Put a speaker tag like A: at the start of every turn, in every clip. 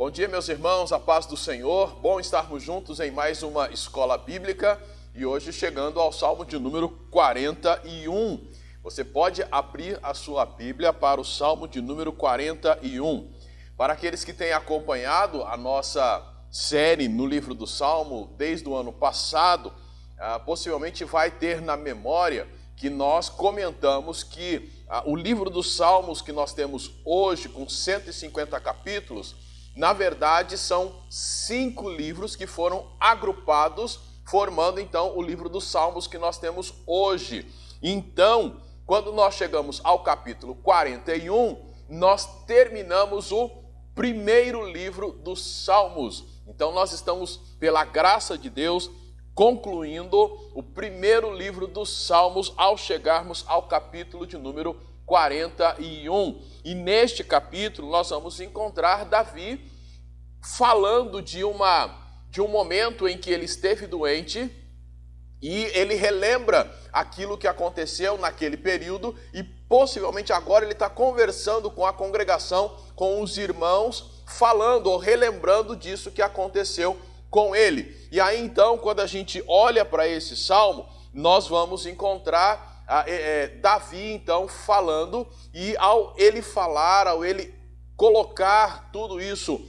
A: Bom dia, meus irmãos, a paz do Senhor. Bom estarmos juntos em mais uma escola bíblica e hoje chegando ao Salmo de número 41. Você pode abrir a sua Bíblia para o Salmo de número 41. Para aqueles que têm acompanhado a nossa série no livro do Salmo desde o ano passado, possivelmente vai ter na memória que nós comentamos que o livro dos Salmos que nós temos hoje, com 150 capítulos, na verdade são 5 livros que foram agrupados, formando então o livro dos Salmos que nós temos hoje. Então, quando nós chegamos ao capítulo 41, nós terminamos o primeiro livro dos Salmos. Então nós estamos, pela graça de Deus, concluindo o primeiro livro dos Salmos ao chegarmos ao capítulo de número 41. E neste capítulo nós vamos encontrar Davi falando de um momento em que ele esteve doente e ele relembra aquilo que aconteceu naquele período e possivelmente agora ele está conversando com a congregação, com os irmãos, falando ou relembrando disso que aconteceu com ele. E aí então, quando a gente olha para esse salmo, nós vamos encontrar Davi então falando, e ao ele falar, ao ele colocar tudo isso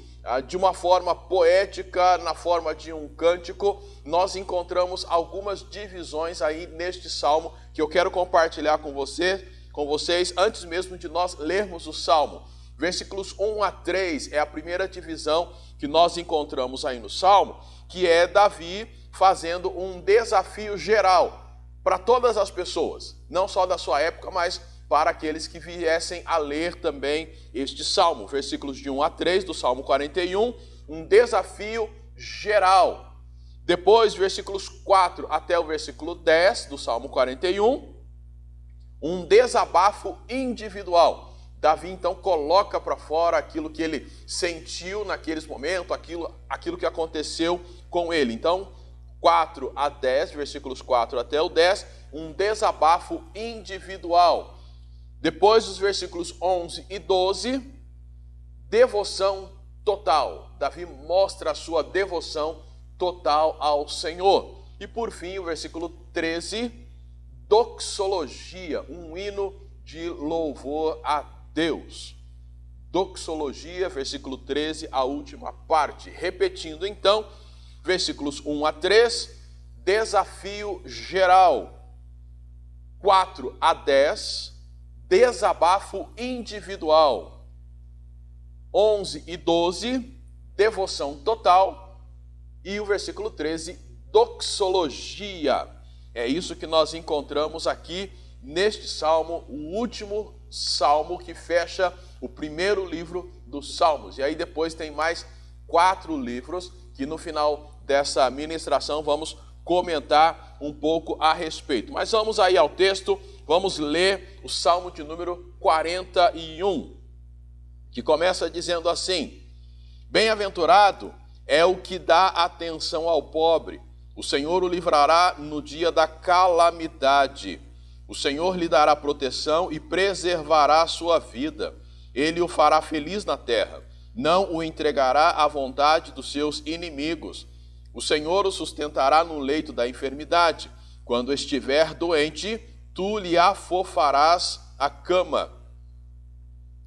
A: de uma forma poética, na forma de um cântico, nós encontramos algumas divisões aí neste salmo que eu quero compartilhar com vocês antes mesmo de nós lermos o salmo. Versículos 1 a 3 é a primeira divisão que nós encontramos aí no salmo, que é Davi fazendo um desafio geral para todas as pessoas, não só da sua época, mas para aqueles que viessem a ler também este salmo. Versículos de 1 a 3 do Salmo 41, um desafio geral. Depois, versículos 4 até o versículo 10 do Salmo 41, um desabafo individual. Davi então coloca para fora aquilo que ele sentiu naqueles momentos, aquilo que aconteceu com ele. Então, 4 a 10, versículos 4 até o 10, um desabafo individual. Depois dos versículos 11 e 12, devoção total. Davi mostra a sua devoção total ao Senhor. E por fim, o versículo 13, doxologia, um hino de louvor a Deus. Doxologia, versículo 13, a última parte. Repetindo então, versículos 1 a 3, desafio geral. 4 a 10, desabafo individual. 11 e 12, devoção total. E o versículo 13, doxologia. É isso que nós encontramos aqui neste salmo, o último salmo que fecha o primeiro livro dos Salmos. E aí depois tem mais 4 livros que no final dessa ministração vamos comentar um pouco a respeito. Mas vamos aí ao texto, vamos ler o Salmo de número 41, que começa dizendo assim: bem-aventurado é o que dá atenção ao pobre, o Senhor o livrará no dia da calamidade. O Senhor lhe dará proteção e preservará a sua vida. Ele o fará feliz na terra, não o entregará à vontade dos seus inimigos. O Senhor o sustentará no leito da enfermidade. Quando estiver doente, tu lhe afofarás a cama.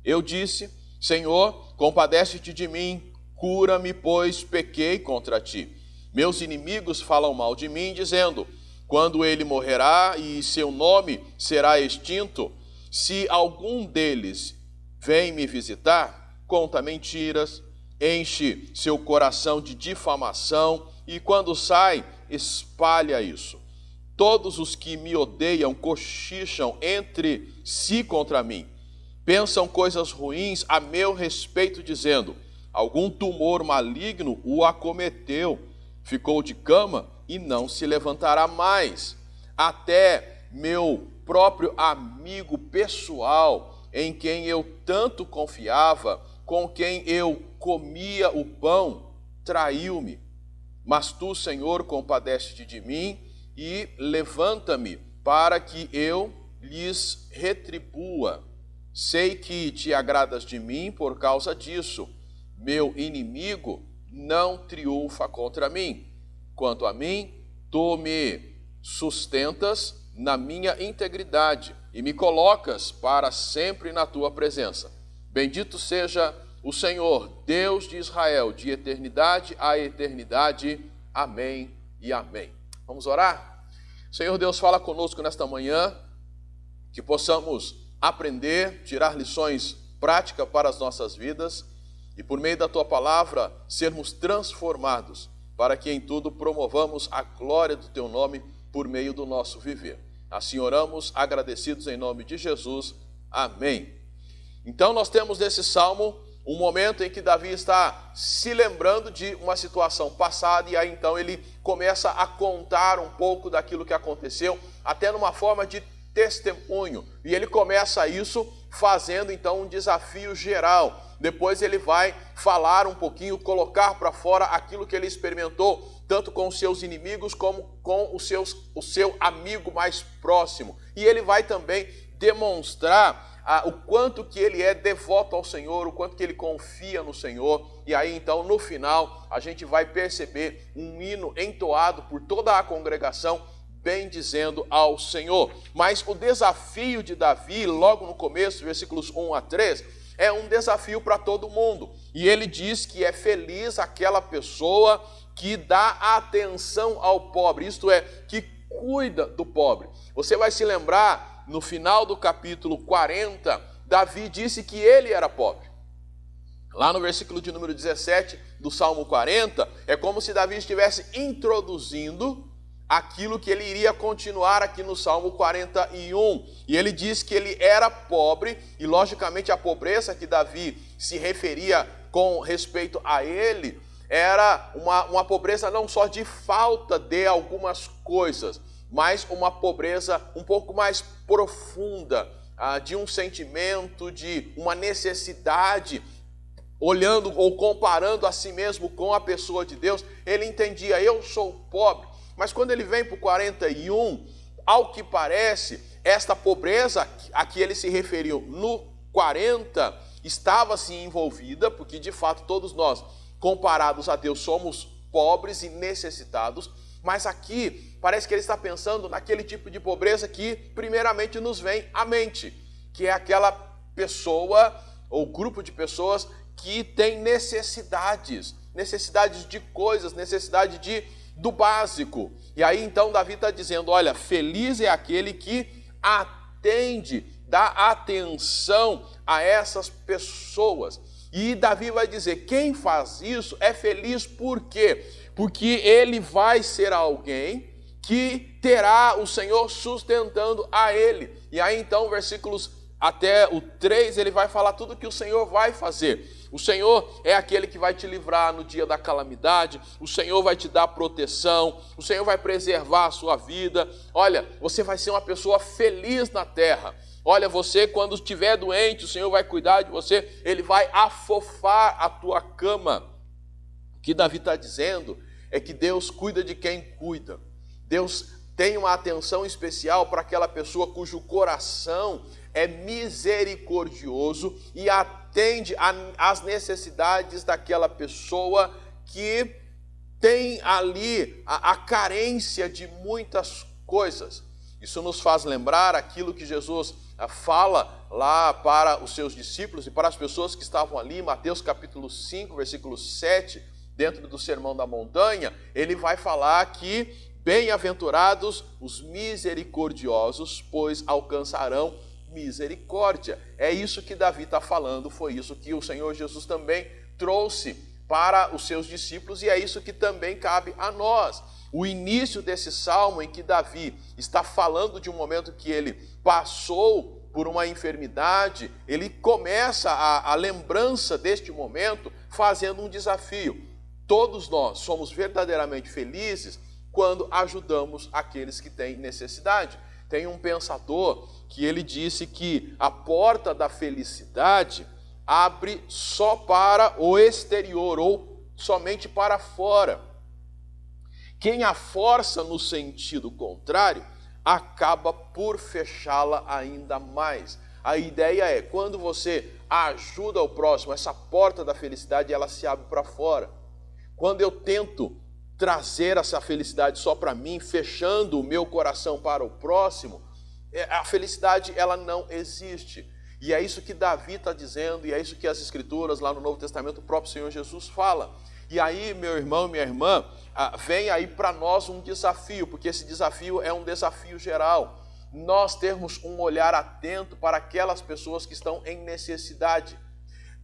A: Eu disse: Senhor, compadece-te de mim, cura-me, pois pequei contra ti. Meus inimigos falam mal de mim, dizendo: quando ele morrerá e seu nome será extinto, se algum deles vem me visitar, conta mentiras, enche seu coração de difamação e quando sai, espalha isso. Todos os que me odeiam cochicham entre si contra mim. Pensam coisas ruins a meu respeito, dizendo: algum tumor maligno o acometeu, ficou de cama e não se levantará mais. Até meu próprio amigo pessoal, em quem eu tanto confiava, com quem eu comia o pão, traiu-me. Mas tu, Senhor, compadece-te de mim e levanta-me para que eu lhes retribua. Sei que te agradas de mim por causa disso. meu inimigo não triunfa contra mim. Quanto a mim, tu me sustentas na minha integridade e me colocas para sempre na tua presença. Bendito seja o Senhor, Deus de Israel, de eternidade a eternidade. Amém e amém. Vamos orar? Senhor Deus, fala conosco nesta manhã, que possamos aprender, tirar lições práticas para as nossas vidas e por meio da tua palavra sermos transformados, para que em tudo promovamos a glória do teu nome por meio do nosso viver. Assim oramos, agradecidos em nome de Jesus. Amém. Então nós temos nesse salmo um momento em que Davi está se lembrando de uma situação passada e aí então ele começa a contar um pouco daquilo que aconteceu, até numa forma de testemunho. E ele começa isso fazendo então um desafio geral. Depois ele vai falar um pouquinho, colocar para fora aquilo que ele experimentou, tanto com os seus inimigos como com o seu amigo mais próximo. E ele vai também demonstrar o quanto que ele é devoto ao Senhor, o quanto que ele confia no Senhor. E aí então no final a gente vai perceber um hino entoado por toda a congregação, bendizendo ao Senhor. Mas o desafio de Davi, logo no começo, versículos 1 a 3, é um desafio para todo mundo. E ele diz que é feliz aquela pessoa que dá atenção ao pobre, isto é, que cuida do pobre. Você vai se lembrar, no final do capítulo 40, Davi disse que ele era pobre. Lá no versículo de número 17 do Salmo 40, é como se Davi estivesse introduzindo aquilo que ele iria continuar aqui no Salmo 41. E ele diz que ele era pobre, e logicamente a pobreza que Davi se referia com respeito a ele era uma pobreza não só de falta de algumas coisas, mas uma pobreza um pouco mais profunda, de um sentimento, de uma necessidade. Olhando ou comparando a si mesmo com a pessoa de Deus, ele entendia: eu sou pobre. Mas quando ele vem para o 41, ao que parece, esta pobreza a que ele se referiu no 40 estava sim envolvida, porque de fato todos nós, comparados a Deus, somos pobres e necessitados, mas aqui parece que ele está pensando naquele tipo de pobreza que primeiramente nos vem à mente, que é aquela pessoa ou grupo de pessoas que tem necessidades de coisas, necessidade do básico. E aí então Davi está dizendo: olha, feliz é aquele que atende, dá atenção a essas pessoas. E Davi vai dizer: quem faz isso é feliz. Por quê? Porque ele vai ser alguém que terá o Senhor sustentando a ele. E aí então, versículos até o 3, ele vai falar tudo que o Senhor vai fazer. O Senhor é aquele que vai te livrar no dia da calamidade, o Senhor vai te dar proteção, o Senhor vai preservar a sua vida. Olha, você vai ser uma pessoa feliz na terra. Olha, você quando estiver doente, o Senhor vai cuidar de você, Ele vai afofar a tua cama. O que Davi está dizendo é que Deus cuida de quem cuida. Deus tem uma atenção especial para aquela pessoa cujo coração é misericordioso e atende às necessidades daquela pessoa que tem ali a carência de muitas coisas. Isso nos faz lembrar aquilo que Jesus fala lá para os seus discípulos e para as pessoas que estavam ali, Mateus capítulo 5, versículo 7, dentro do Sermão da Montanha. Ele vai falar que bem-aventurados os misericordiosos, pois alcançarão misericórdia. É isso que Davi está falando, foi isso que o Senhor Jesus também trouxe para os seus discípulos e é isso que também cabe a nós. O início desse salmo em que Davi está falando de um momento que ele passou por uma enfermidade, ele começa a lembrança deste momento fazendo um desafio. Todos nós somos verdadeiramente felizes quando ajudamos aqueles que têm necessidade. Tem um pensador que ele disse que a porta da felicidade abre só para o exterior ou somente para fora. Quem a força no sentido contrário acaba por fechá-la ainda mais. A ideia é, quando você ajuda o próximo, essa porta da felicidade, ela se abre para fora. Quando eu tento trazer essa felicidade só para mim, fechando o meu coração para o próximo, a felicidade, ela não existe. E é isso que Davi está dizendo, e é isso que as Escrituras, lá no Novo Testamento, o próprio Senhor Jesus fala. E aí, meu irmão, minha irmã, vem aí para nós um desafio, porque esse desafio é um desafio geral. Nós termos um olhar atento para aquelas pessoas que estão em necessidade.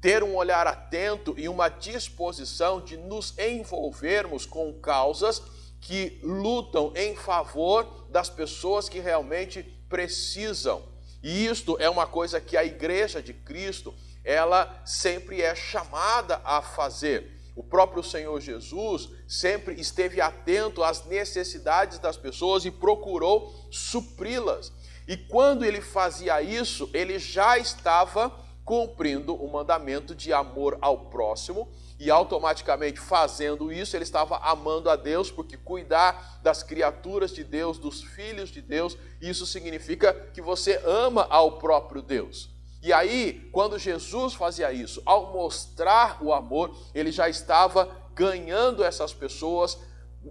A: Ter um olhar atento e uma disposição de nos envolvermos com causas que lutam em favor das pessoas que realmente precisam. E isto é uma coisa que a Igreja de Cristo, ela sempre é chamada a fazer. O próprio Senhor Jesus sempre esteve atento às necessidades das pessoas e procurou supri-las. E quando ele fazia isso, ele já estava cumprindo o mandamento de amor ao próximo, e automaticamente fazendo isso, ele estava amando a Deus, porque cuidar das criaturas de Deus, dos filhos de Deus, isso significa que você ama ao próprio Deus. E aí, quando Jesus fazia isso, ao mostrar o amor, ele já estava ganhando essas pessoas,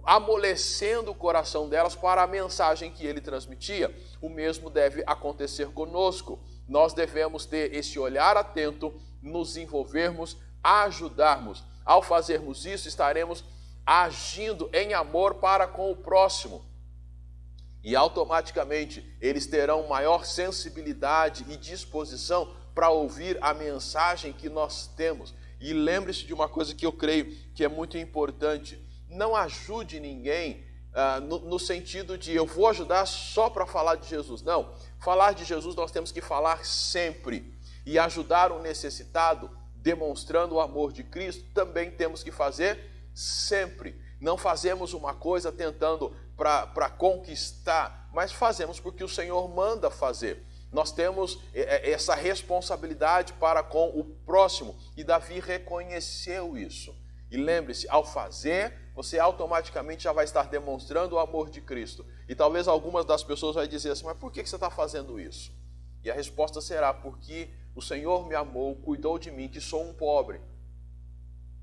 A: amolecendo o coração delas para a mensagem que ele transmitia. O mesmo deve acontecer conosco. Nós devemos ter esse olhar atento, nos envolvermos, ajudarmos. Ao fazermos isso, estaremos agindo em amor para com o próximo. E automaticamente eles terão maior sensibilidade e disposição para ouvir a mensagem que nós temos. E lembre-se de uma coisa que eu creio que é muito importante: não ajude ninguém no sentido de eu vou ajudar só para falar de Jesus. Não, falar de Jesus nós temos que falar sempre. E ajudar o necessitado, demonstrando o amor de Cristo, também temos que fazer sempre. Não fazemos uma coisa tentando para conquistar, mas fazemos porque o Senhor manda fazer. Nós temos essa responsabilidade para com o próximo, e Davi reconheceu isso. E lembre-se, ao fazer, você automaticamente já vai estar demonstrando o amor de Cristo. E talvez algumas das pessoas vão dizer assim: mas por que você está fazendo isso? E a resposta será: porque o Senhor me amou, cuidou de mim, que sou um pobre.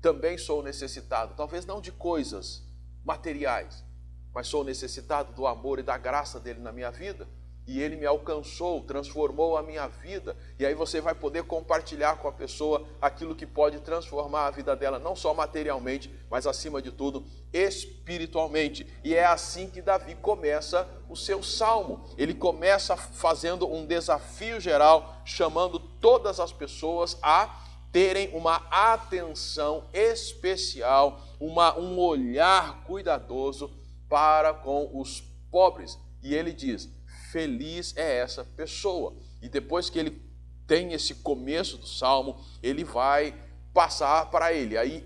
A: Também sou necessitado, talvez não de coisas materiais, mas sou necessitado do amor e da graça dele na minha vida. E ele me alcançou, transformou a minha vida. E aí você vai poder compartilhar com a pessoa aquilo que pode transformar a vida dela, não só materialmente, mas acima de tudo, espiritualmente. E é assim que Davi começa o seu salmo. Ele começa fazendo um desafio geral, chamando todas as pessoas a terem uma atenção especial, um olhar cuidadoso para com os pobres. E ele diz: feliz é essa pessoa. E depois que ele tem esse começo do salmo, ele vai passar para ele. Aí,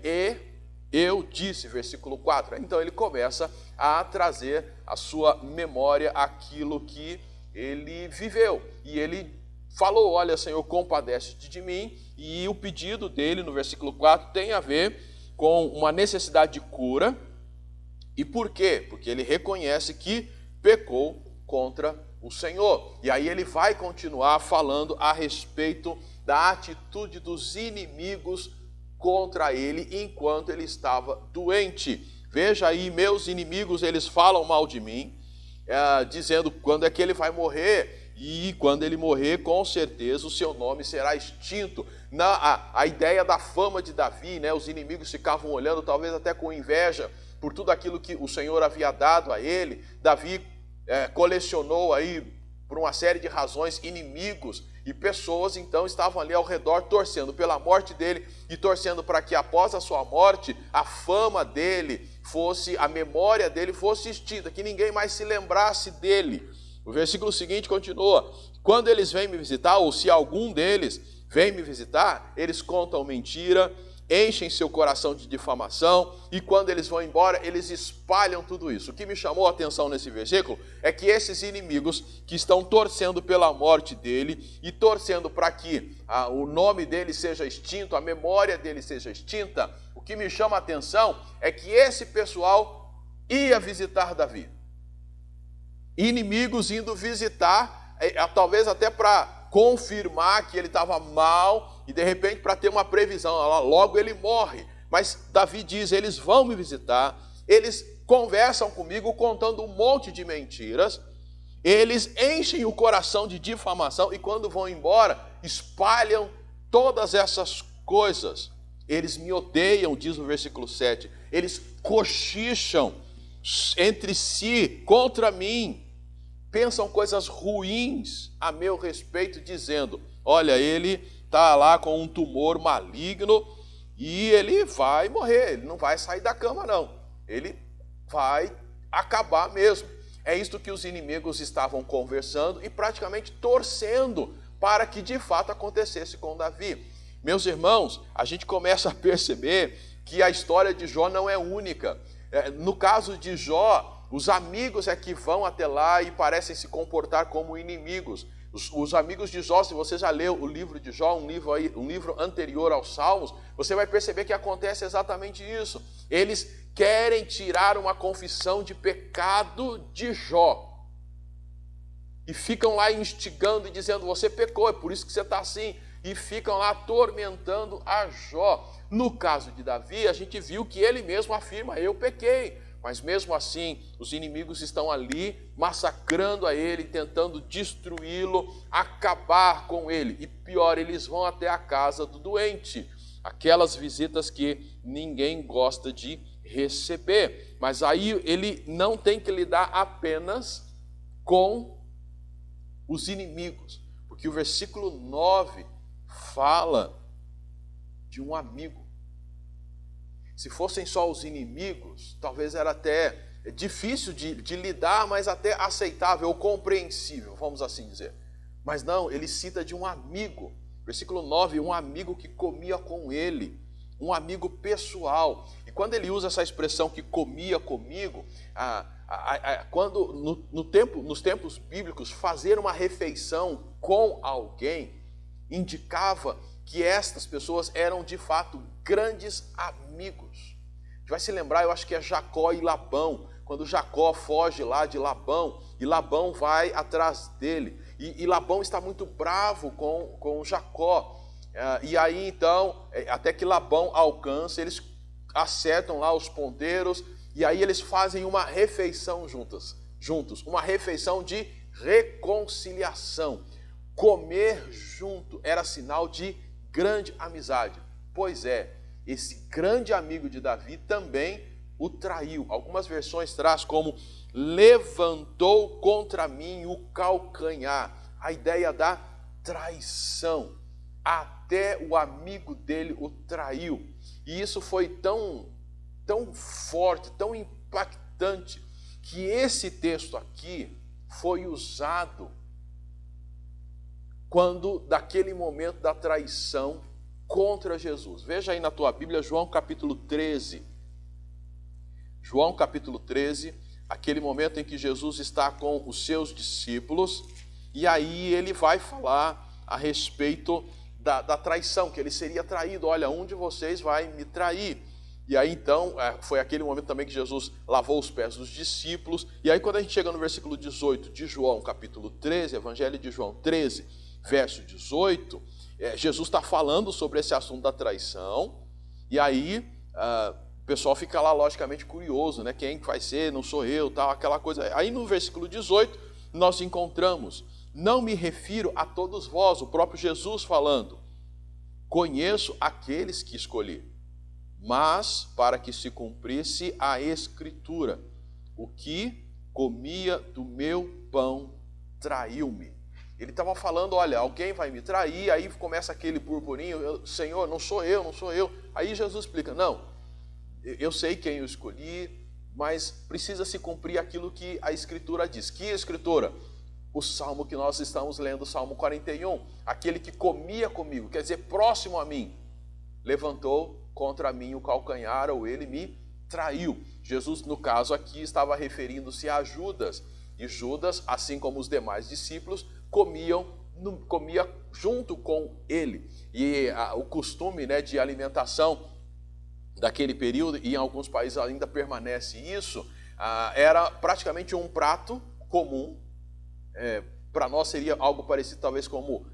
A: eu disse, versículo 4. Então ele começa a trazer à sua memória aquilo que ele viveu. E ele falou: olha, Senhor, compadece-te de mim. E o pedido dele, no versículo 4, tem a ver com uma necessidade de cura. E por quê? Porque ele reconhece que pecou contra o Senhor. E aí ele vai continuar falando a respeito da atitude dos inimigos contra ele enquanto ele estava doente. Veja aí: meus inimigos, eles falam mal de mim, dizendo quando é que ele vai morrer. E quando ele morrer, com certeza o seu nome será extinto. A ideia da fama de Davi, né? Os inimigos ficavam olhando, talvez até com inveja, por tudo aquilo que o Senhor havia dado a ele. Davi colecionou aí, por uma série de razões, inimigos, e pessoas então estavam ali ao redor torcendo pela morte dele e torcendo para que após a sua morte a fama dele fosse, a memória dele fosse extinta, que ninguém mais se lembrasse dele. O versículo seguinte continua: quando eles vêm me visitar, ou se algum deles vem me visitar, eles contam mentira, enchem seu coração de difamação, e quando eles vão embora, eles espalham tudo isso. O que me chamou a atenção nesse versículo é que esses inimigos que estão torcendo pela morte dele e torcendo para que o nome dele seja extinto, a memória dele seja extinta, o que me chama a atenção é que esse pessoal ia visitar Davi. Inimigos indo visitar, talvez até para confirmar que ele estava mal e de repente para ter uma previsão, logo ele morre. Mas Davi diz, eles vão me visitar, eles conversam comigo contando um monte de mentiras, eles enchem o coração de difamação e quando vão embora, espalham todas essas coisas. Eles me odeiam, diz o versículo 7, eles cochicham entre si contra mim, pensam coisas ruins a meu respeito, dizendo, olha, ele está lá com um tumor maligno e ele vai morrer, ele não vai sair da cama não, ele vai acabar mesmo. É isto que os inimigos estavam conversando e praticamente torcendo para que de fato acontecesse com Davi. Meus irmãos, a gente começa a perceber que a história de Jó não é única. No caso de Jó, os amigos é que vão até lá e parecem se comportar como inimigos. Os amigos de Jó, se você já leu o livro de Jó, um livro anterior aos Salmos, você vai perceber que acontece exatamente isso. Eles querem tirar uma confissão de pecado de Jó. E ficam lá instigando e dizendo, você pecou, é por isso que você está assim. E ficam lá atormentando a Jó. No caso de Davi, a gente viu que ele mesmo afirma, eu pequei. Mas mesmo assim, os inimigos estão ali massacrando a ele, tentando destruí-lo, acabar com ele. E pior, eles vão até a casa do doente. Aquelas visitas que ninguém gosta de receber. Mas aí ele não tem que lidar apenas com os inimigos. Porque o versículo 9 fala de um amigo. Se fossem só os inimigos, talvez era até difícil de lidar, mas até aceitável ou compreensível, vamos assim dizer. Mas não, ele cita de um amigo. Versículo 9, um amigo que comia com ele, um amigo pessoal. E quando ele usa essa expressão que comia comigo, quando nos tempos bíblicos, fazer uma refeição com alguém indicava que estas pessoas eram de fato grandes amigos. A gente vai se lembrar, eu acho que é Jacó e Labão, quando Jacó foge lá de Labão, e Labão vai atrás dele, e Labão está muito bravo com Jacó, e aí então, até que Labão alcança, eles acertam lá os ponteiros, e aí eles fazem uma refeição juntos, uma refeição de reconciliação. Comer junto era sinal de grande amizade. Pois é, esse grande amigo de Davi também o traiu. Algumas versões traz como levantou contra mim o calcanhar. A ideia da traição. Até o amigo dele o traiu. E isso foi tão forte, tão impactante, que esse texto aqui foi usado quando, daquele momento da traição contra Jesus. Veja aí na tua Bíblia, João capítulo 13. João capítulo 13, aquele momento em que Jesus está com os seus discípulos, e aí ele vai falar a respeito da traição, que ele seria traído. Olha, um de vocês vai me trair. E aí então, foi aquele momento também que Jesus lavou os pés dos discípulos. E aí quando a gente chega no versículo 18 de João capítulo 13, Evangelho de João 13, verso 18, Jesus está falando sobre esse assunto da traição, e aí o pessoal fica lá logicamente curioso, né? Quem vai ser? Não sou eu, tal, aquela coisa. Aí no versículo 18 nós encontramos, não me refiro a todos vós, o próprio Jesus falando, conheço aqueles que escolhi, mas para que se cumprisse a Escritura, o que comia do meu pão traiu-me. Ele estava falando, olha, alguém vai me trair, aí começa aquele burburinho, Senhor, não sou eu. Aí Jesus explica, não, eu sei quem eu escolhi, mas precisa se cumprir aquilo que a Escritura diz. Que Escritura? O Salmo que nós estamos lendo, o Salmo 41, aquele que comia comigo, quer dizer, próximo a mim, levantou contra mim o calcanhar, ou ele me traiu. Jesus, no caso aqui, estava referindo-se a Judas, e Judas, assim como os demais discípulos, comia junto com ele. E o costume, né, de alimentação daquele período, e em alguns países ainda permanece isso, era praticamente um prato comum. Para nós seria algo parecido talvez como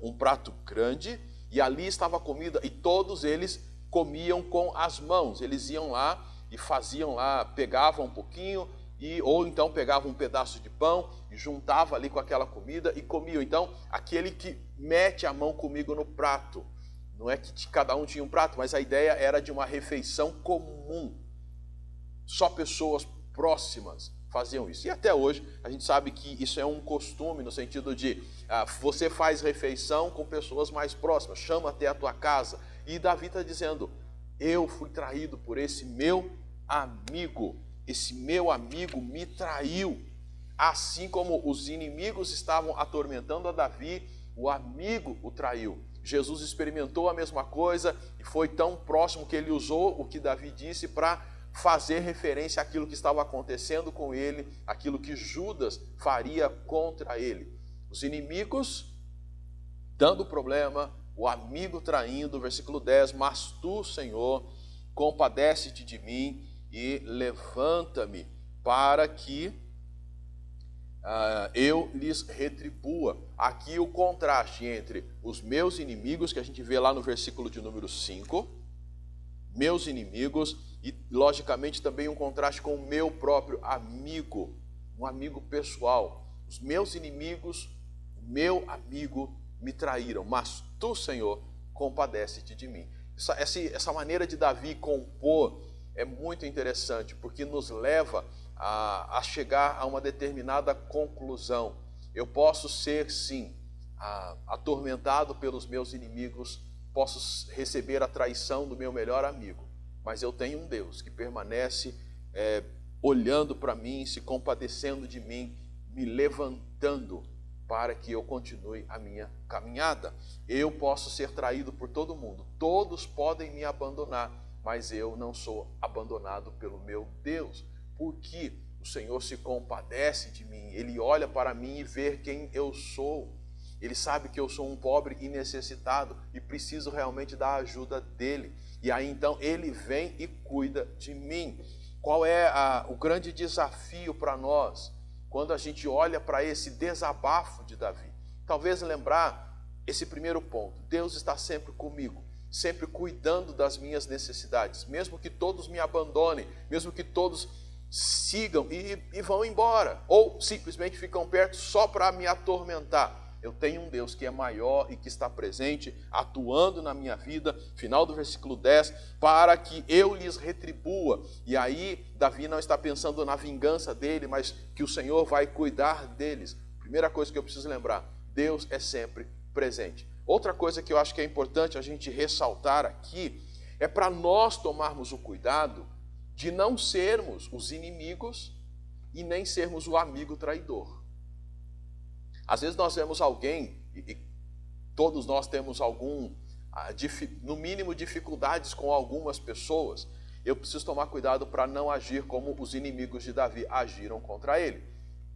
A: um prato grande, e ali estava a comida, e todos eles comiam com as mãos. Eles iam lá e faziam lá, pegavam um pouquinho, ou então pegavam um pedaço de pão e juntava ali com aquela comida e comiam. Então, aquele que mete a mão comigo no prato, não é que cada um tinha um prato, mas a ideia era de uma refeição comum. Só pessoas próximas faziam isso. E até hoje a gente sabe que isso é um costume, no sentido de você faz refeição com pessoas mais próximas, chama até a tua casa. E Davi está dizendo, eu fui traído por esse meu amigo me traiu. Assim como os inimigos estavam atormentando a Davi, o amigo o traiu. Jesus experimentou a mesma coisa e foi tão próximo que ele usou o que Davi disse para fazer referência àquilo que estava acontecendo com ele, aquilo que Judas faria contra ele. Os inimigos dando problema, o amigo traindo, versículo 10, mas tu, Senhor, compadece-te de mim e levanta-me para que eu lhes retribua. Aqui o contraste entre os meus inimigos, que a gente vê lá no versículo de número 5, meus inimigos, e logicamente também um contraste com o meu próprio amigo, um amigo pessoal. Os meus inimigos, o meu amigo me traíram, mas tu, Senhor, compadece-te de mim. Essa maneira de Davi compor é muito interessante, porque nos leva a chegar a uma determinada conclusão. Eu posso ser, sim, atormentado pelos meus inimigos, posso receber a traição do meu melhor amigo, mas eu tenho um Deus que permanece olhando para mim, se compadecendo de mim, me levantando para que eu continue a minha caminhada. Eu posso ser traído por todo mundo, todos podem me abandonar, mas eu não sou abandonado pelo meu Deus, porque o Senhor se compadece de mim, Ele olha para mim e vê quem eu sou. Ele sabe que eu sou um pobre e necessitado e preciso realmente da ajuda dEle. E aí então Ele vem e cuida de mim. Qual é o grande desafio para nós quando a gente olha para esse desabafo de Davi? Talvez lembrar esse primeiro ponto. Deus está sempre comigo, sempre cuidando das minhas necessidades, mesmo que todos me abandonem, mesmo que todos sigam e vão embora, ou simplesmente ficam perto só para me atormentar. Eu tenho um Deus que é maior e que está presente, atuando na minha vida, final do versículo 10, para que eu lhes retribua. E aí, Davi não está pensando na vingança dele, mas que o Senhor vai cuidar deles. Primeira coisa que eu preciso lembrar, Deus é sempre presente. Outra coisa que eu acho que é importante a gente ressaltar aqui, é para nós tomarmos o cuidado de não sermos os inimigos e nem sermos o amigo traidor. Às vezes nós vemos alguém, e todos nós temos no mínimo dificuldades com algumas pessoas. Eu preciso tomar cuidado para não agir como os inimigos de Davi agiram contra ele,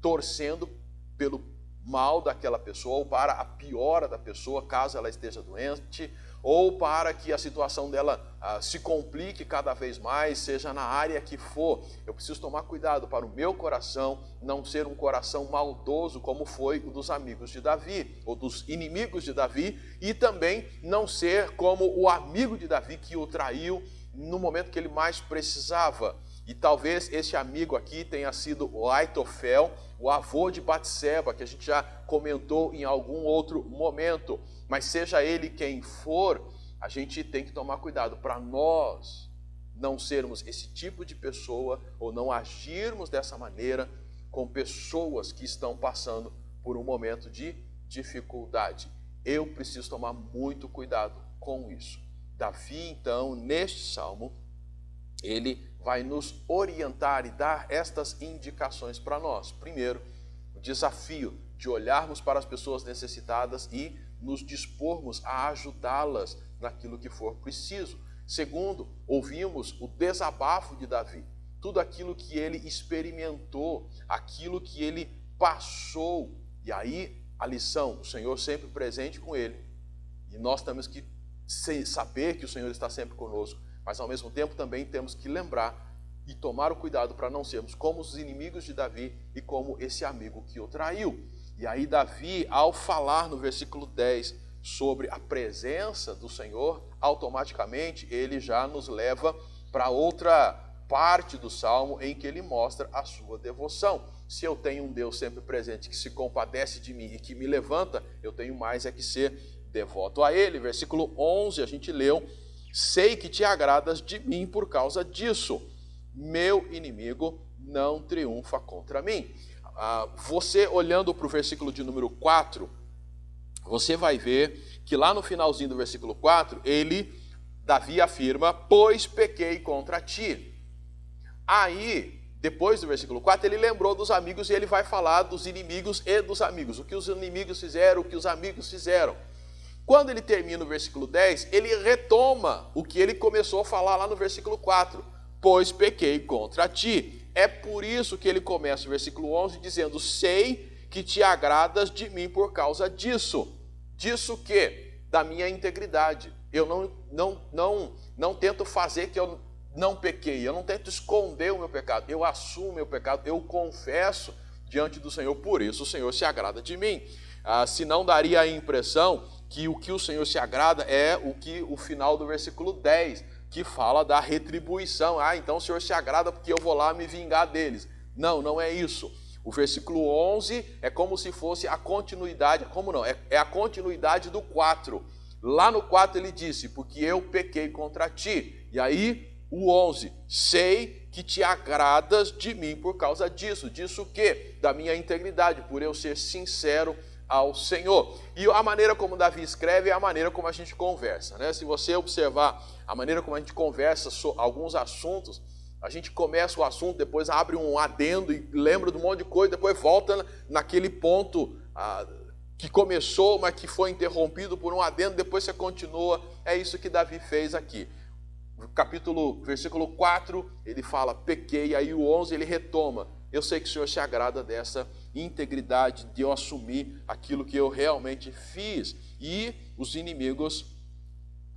A: torcendo pelo mal daquela pessoa, ou para a piora da pessoa, caso ela esteja doente, ou para que a situação dela se complique cada vez mais, seja na área que for. Eu preciso tomar cuidado para o meu coração não ser um coração maldoso, como foi o dos amigos de Davi, ou dos inimigos de Davi, e também não ser como o amigo de Davi que o traiu no momento que ele mais precisava. E talvez esse amigo aqui tenha sido o Aitofel, o avô de Batseba, que a gente já comentou em algum outro momento. Mas seja ele quem for, a gente tem que tomar cuidado para nós não sermos esse tipo de pessoa ou não agirmos dessa maneira com pessoas que estão passando por um momento de dificuldade. Eu preciso tomar muito cuidado com isso. Davi, então, neste salmo, ele vai nos orientar e dar estas indicações para nós. Primeiro, o desafio de olharmos para as pessoas necessitadas e nos dispormos a ajudá-las naquilo que for preciso. Segundo, ouvimos o desabafo de Davi, tudo aquilo que ele experimentou, aquilo que ele passou. E aí, a lição, o Senhor sempre presente com ele. E nós temos que saber que o Senhor está sempre conosco, mas ao mesmo tempo também temos que lembrar e tomar o cuidado para não sermos como os inimigos de Davi e como esse amigo que o traiu. E aí Davi, ao falar no versículo 10 sobre a presença do Senhor, automaticamente ele já nos leva para outra parte do Salmo em que ele mostra a sua devoção. Se eu tenho um Deus sempre presente que se compadece de mim e que me levanta, eu tenho mais é que ser devoto a Ele. Versículo 11, a gente leu: sei que te agradas de mim por causa disso. Meu inimigo não triunfa contra mim. Você olhando para o versículo de número 4, você vai ver que lá no finalzinho do versículo 4, Davi afirma: pois pequei contra ti. Aí, depois do versículo 4, ele lembrou dos amigos e ele vai falar dos inimigos e dos amigos. O que os inimigos fizeram, o que os amigos fizeram. Quando ele termina o versículo 10, ele retoma o que ele começou a falar lá no versículo 4. Pois pequei contra ti. É por isso que ele começa o versículo 11 dizendo: sei que te agradas de mim por causa disso. Disso que? Da minha integridade. Eu não tento fazer que eu não pequei, eu não tento esconder o meu pecado, eu assumo o meu pecado, eu confesso diante do Senhor, por isso o Senhor se agrada de mim. Senão daria a impressão que o Senhor se agrada é o final do versículo 10, que fala da retribuição. Então o Senhor se agrada porque eu vou lá me vingar deles. Não, não é isso. O versículo 11 é como se fosse a continuidade, como não? É a continuidade do 4. Lá no 4 ele disse: porque eu pequei contra ti. E aí o 11, sei que te agradas de mim por causa disso. Disso o quê? Da minha integridade, por eu ser sincero ao Senhor. E a maneira como Davi escreve é a maneira como a gente conversa, né? Se você observar a maneira como a gente conversa sobre alguns assuntos, a gente começa o assunto, depois abre um adendo e lembra de um monte de coisa, depois volta naquele ponto que começou, mas que foi interrompido por um adendo, depois você continua. É isso que Davi fez aqui. Versículo 4, ele fala, pequei, aí o 11 ele retoma, eu sei que o Senhor se agrada dessa integridade, de eu assumir aquilo que eu realmente fiz, e os inimigos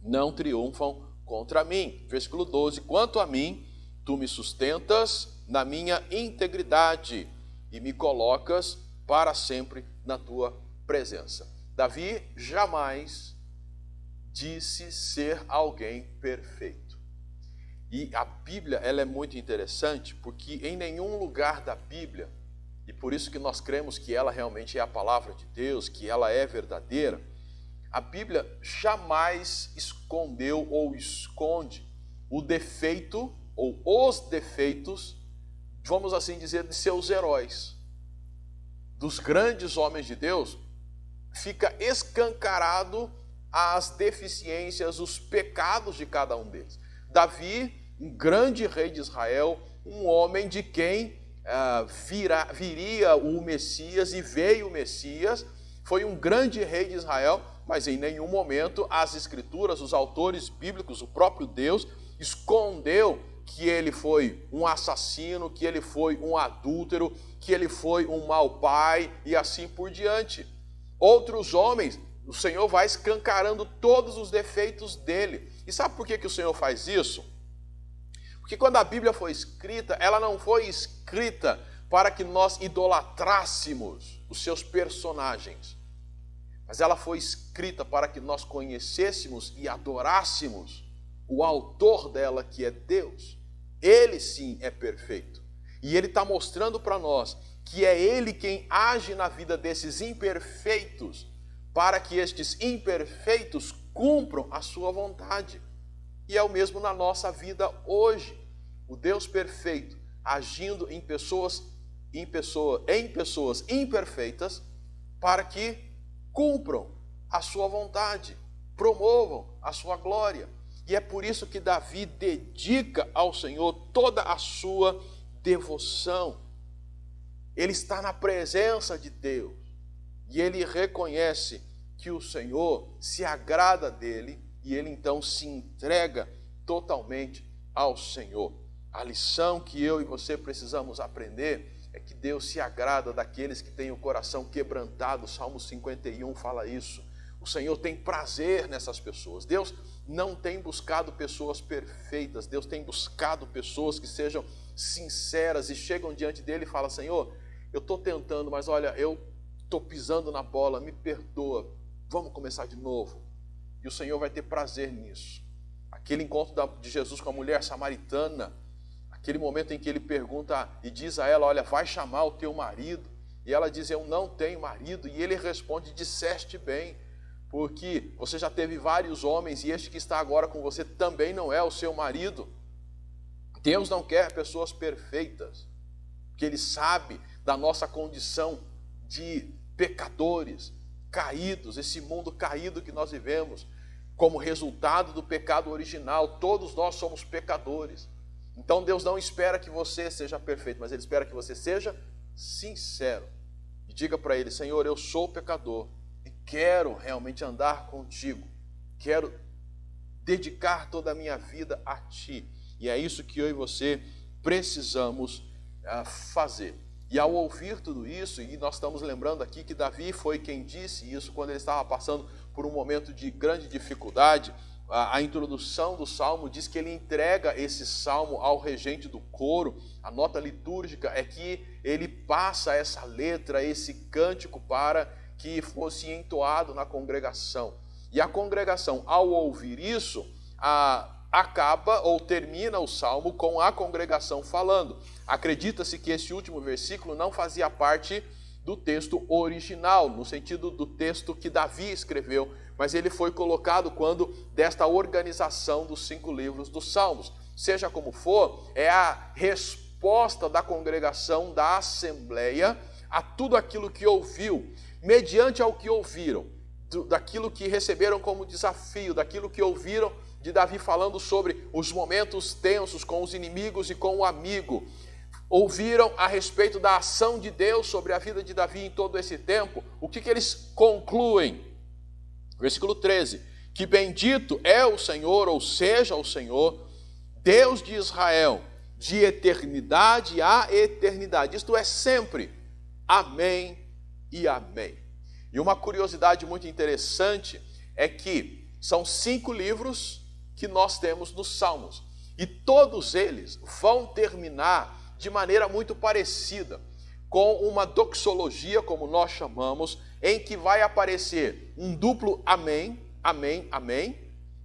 A: não triunfam contra mim. Versículo 12, quanto a mim, tu me sustentas na minha integridade, e me colocas para sempre na tua presença. Davi jamais disse ser alguém perfeito. E a Bíblia, ela é muito interessante, porque em nenhum lugar da Bíblia, e por isso que nós cremos que ela realmente é a palavra de Deus, que ela é verdadeira, a Bíblia jamais escondeu ou esconde o defeito, ou os defeitos, vamos assim dizer, de seus heróis. Dos grandes homens de Deus, fica escancarado as deficiências, os pecados de cada um deles. Davi, um grande rei de Israel, um homem de quem viria o Messias, e veio o Messias, foi um grande rei de Israel, mas em nenhum momento as escrituras, os autores bíblicos, o próprio Deus, escondeu que ele foi um assassino, que ele foi um adúltero, que ele foi um mau pai e assim por diante. Outros homens, o Senhor vai escancarando todos os defeitos dele. E sabe por que o Senhor faz isso? Porque quando a Bíblia foi escrita, ela não foi escrita para que nós idolatrássemos os seus personagens, mas ela foi escrita para que nós conhecêssemos e adorássemos o autor dela, que é Deus. Ele sim é perfeito. E ele está mostrando para nós que é ele quem age na vida desses imperfeitos, para que estes imperfeitos cumpram a sua vontade. E é o mesmo na nossa vida hoje. O Deus perfeito agindo em pessoas imperfeitas, para que cumpram a sua vontade, promovam a sua glória. E é por isso que Davi dedica ao Senhor toda a sua devoção. Ele está na presença de Deus e ele reconhece que o Senhor se agrada dele, e ele então se entrega totalmente ao Senhor. A lição que eu e você precisamos aprender é que Deus se agrada daqueles que têm o coração quebrantado. O Salmo 51 fala isso. O Senhor tem prazer nessas pessoas. Deus não tem buscado pessoas perfeitas. Deus tem buscado pessoas que sejam sinceras e chegam diante dele e falam: Senhor, eu estou tentando, mas olha, eu estou pisando na bola, me perdoa, vamos começar de novo. E o Senhor vai ter prazer nisso. Aquele encontro de Jesus com a mulher samaritana, aquele momento em que ele pergunta e diz a ela, olha, vai chamar o teu marido. E ela diz, eu não tenho marido. E ele responde, disseste bem, porque você já teve vários homens e este que está agora com você também não é o seu marido. Deus não quer pessoas perfeitas, porque Ele sabe da nossa condição de pecadores, caídos, esse mundo caído que nós vivemos, como resultado do pecado original. Todos nós somos pecadores. Então Deus não espera que você seja perfeito, mas Ele espera que você seja sincero. E diga para Ele, Senhor, eu sou pecador e quero realmente andar contigo. Quero dedicar toda a minha vida a Ti. E é isso que eu e você precisamos fazer. E ao ouvir tudo isso, e nós estamos lembrando aqui que Davi foi quem disse isso quando ele estava passando por um momento de grande dificuldade. A introdução do salmo diz que ele entrega esse salmo ao regente do coro. A nota litúrgica é que ele passa essa letra, esse cântico para que fosse entoado na congregação. E a congregação, ao ouvir isso, acaba ou termina o salmo com a congregação falando. Acredita-se que esse último versículo não fazia parte do texto original, no sentido do texto que Davi escreveu, mas ele foi colocado quando desta organização dos 5 livros dos Salmos. Seja como for, é a resposta da congregação, da assembleia, a tudo aquilo que ouviu, mediante ao que ouviram, daquilo que receberam como desafio, daquilo que ouviram de Davi falando sobre os momentos tensos com os inimigos e com o amigo. Ouviram a respeito da ação de Deus sobre a vida de Davi em todo esse tempo. O que eles concluem? Versículo 13. Que bendito é o Senhor, ou seja, o Senhor, Deus de Israel, de eternidade a eternidade. Isto é sempre. Amém e amém. E uma curiosidade muito interessante é que são 5 livros que nós temos nos Salmos. E todos eles vão terminar de maneira muito parecida, com uma doxologia, como nós chamamos, em que vai aparecer um duplo amém, amém, amém,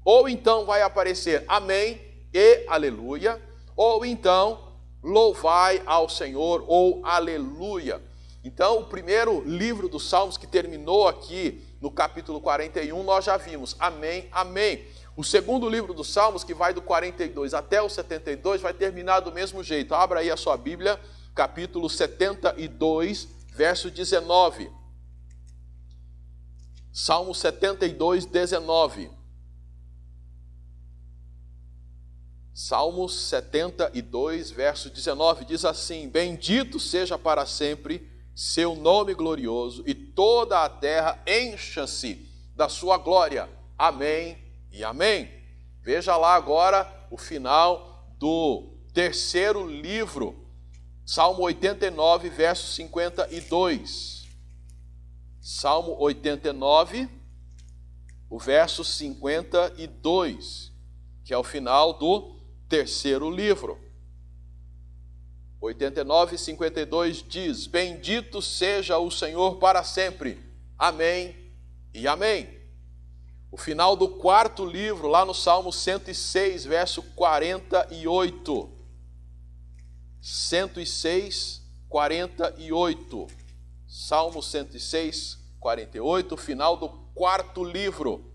A: ou então vai aparecer amém e aleluia, ou então louvai ao Senhor, ou aleluia. Então, o primeiro livro dos Salmos, que terminou aqui no capítulo 41, nós já vimos amém, amém. O segundo livro dos Salmos, que vai do 42 até o 72, vai terminar do mesmo jeito. Abra aí a sua Bíblia, capítulo 72, verso 19. Salmo 72, 19. Salmo 72, verso 19, diz assim: bendito seja para sempre seu nome glorioso, e toda a terra encha-se da sua glória. Amém e amém. Veja lá agora o final do terceiro livro, Salmo 89, verso 52. Salmo 89, o verso 52, que é o final do terceiro livro. 89, 52 diz: bendito seja o Senhor para sempre. Amém e amém. O final do quarto livro, lá no Salmo 106, verso 48. 106, 48. Salmo 106, 48, final do quarto livro.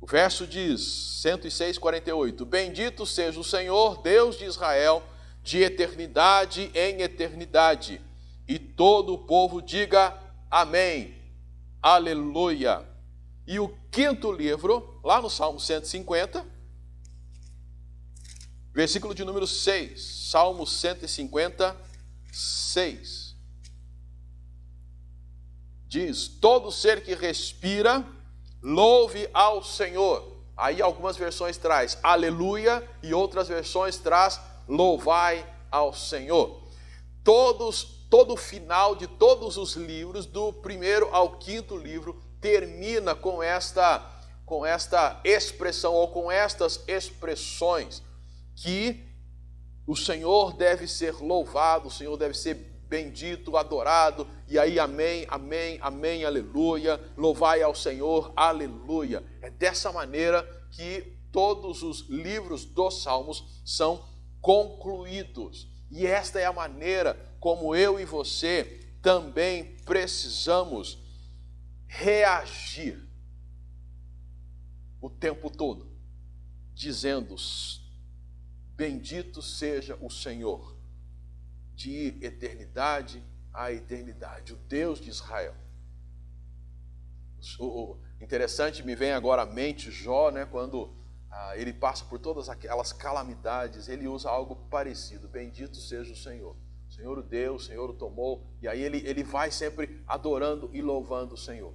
A: O verso diz, 106, 48. Bendito seja o Senhor, Deus de Israel, de eternidade em eternidade. E todo o povo diga amém, aleluia. E o quinto livro, lá no Salmo 150, versículo de número 6, Salmo 150, 6. Diz: todo ser que respira, louve ao Senhor. Aí algumas versões traz aleluia e outras versões traz louvai ao Senhor. Todo o final de todos os livros, do primeiro ao quinto livro, termina com esta expressão, ou com estas expressões, que o Senhor deve ser louvado, o Senhor deve ser bendito, adorado, e aí amém, amém, amém, aleluia, louvai ao Senhor, aleluia. É dessa maneira que todos os livros dos Salmos são concluídos. E esta é a maneira como eu e você também precisamos reagir o tempo todo, dizendo: bendito seja o Senhor, de eternidade a eternidade, o Deus de Israel. O interessante, me vem agora à mente Jó, né, quando ele passa por todas aquelas calamidades, ele usa algo parecido: bendito seja o Senhor. O Senhor o deu, o Senhor o tomou, e aí ele vai sempre adorando e louvando o Senhor.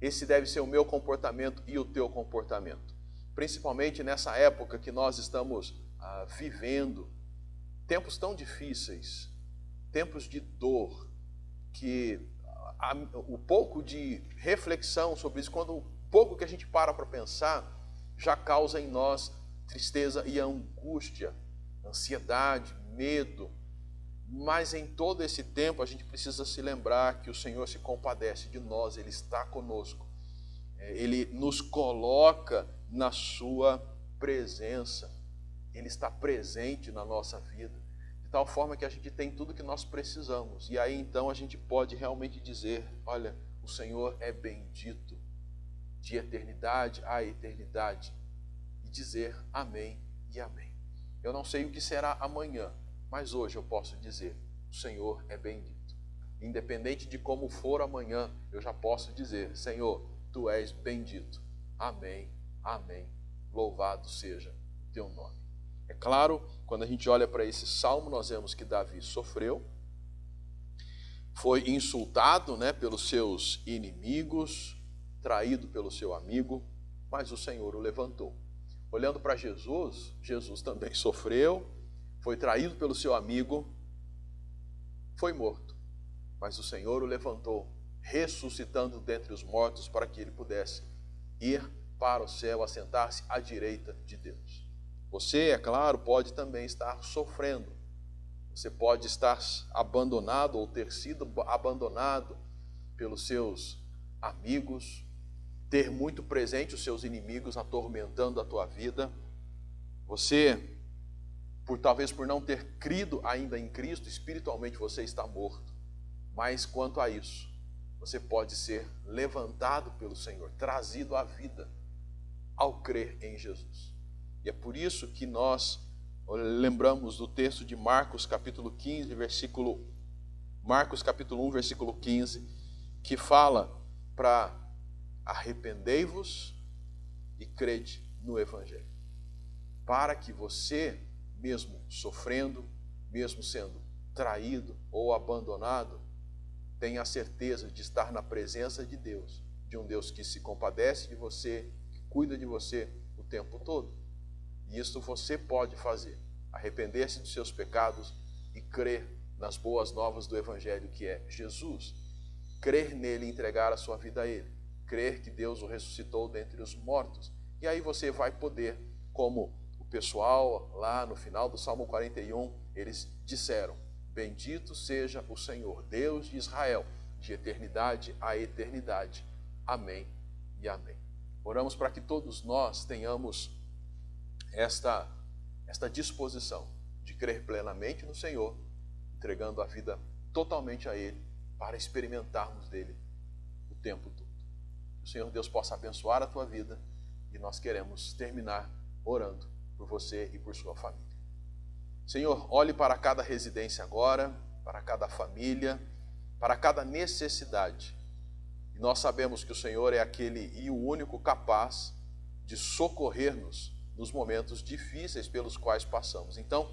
A: Esse deve ser o meu comportamento e o teu comportamento, principalmente nessa época que nós estamos vivendo, tempos tão difíceis, tempos de dor, que o pouco de reflexão sobre isso, quando o pouco que a gente para pensar, já causa em nós tristeza e angústia, ansiedade, medo. Mas em todo esse tempo a gente precisa se lembrar que o Senhor se compadece de nós, Ele está conosco, Ele nos coloca na sua presença, Ele está presente na nossa vida, de tal forma que a gente tem tudo que nós precisamos. E aí então a gente pode realmente dizer: olha, o Senhor é bendito de eternidade a eternidade, e dizer amém e amém. Eu não sei o que será amanhã, mas hoje eu posso dizer: o Senhor é bendito. Independente de como for amanhã, eu já posso dizer: Senhor, Tu és bendito. Amém, amém. Louvado seja o Teu nome. É claro, quando a gente olha para esse salmo, nós vemos que Davi sofreu, foi insultado, né, pelos seus inimigos, traído pelo seu amigo, mas o Senhor o levantou. Olhando para Jesus, Jesus também sofreu, foi traído pelo seu amigo, foi morto, mas o Senhor o levantou, ressuscitando dentre os mortos, para que ele pudesse ir para o céu, assentar-se à direita de Deus. Você, é claro, pode também estar sofrendo. Você pode estar abandonado ou ter sido abandonado pelos seus amigos, ter muito presente os seus inimigos atormentando a tua vida. Você, talvez por não ter crido ainda em Cristo, espiritualmente você está morto. Mas quanto a isso, você pode ser levantado pelo Senhor, trazido à vida ao crer em Jesus. E é por isso que nós lembramos do texto de Marcos capítulo 1, versículo 15, que fala para arrependei-vos e crede no Evangelho, para que você, mesmo sofrendo, mesmo sendo traído ou abandonado, tenha a certeza de estar na presença de Deus, de um Deus que se compadece de você, que cuida de você o tempo todo. E isso você pode fazer: arrepender-se dos seus pecados e crer nas boas novas do Evangelho, que é Jesus. Crer nele e entregar a sua vida a ele. Crer que Deus o ressuscitou dentre os mortos. E aí você vai poder, como o pessoal lá no final do Salmo 41, eles disseram: bendito seja o Senhor, Deus de Israel, de eternidade a eternidade. Amém e amém. Oramos para que todos nós tenhamos esta disposição de crer plenamente no Senhor, entregando a vida totalmente a Ele, para experimentarmos dele o tempo todo. Que o Senhor Deus possa abençoar a tua vida, e nós queremos terminar orando por você e por sua família. Senhor, olhe para cada residência agora, para cada família, para cada necessidade. E nós sabemos que o Senhor é aquele e o único capaz de socorrer-nos nos momentos difíceis pelos quais passamos. Então,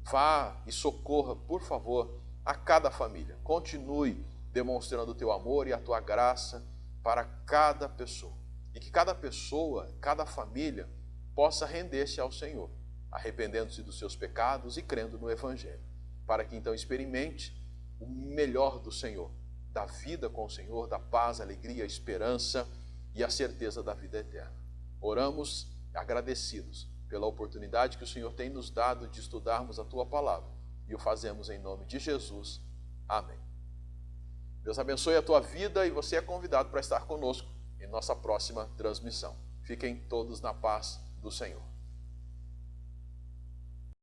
A: vá e socorra, por favor, a cada família. Continue demonstrando o teu amor e a tua graça para cada pessoa. E que cada pessoa, cada família, possa render-se ao Senhor, arrependendo-se dos seus pecados e crendo no Evangelho, para que então experimente o melhor do Senhor, da vida com o Senhor, da paz, alegria, esperança e a certeza da vida eterna. Oramos agradecidos pela oportunidade que o Senhor tem nos dado de estudarmos a Tua Palavra, e o fazemos em nome de Jesus. Amém. Deus abençoe a tua vida e você é convidado para estar conosco em nossa próxima transmissão. Fiquem todos na paz do Senhor.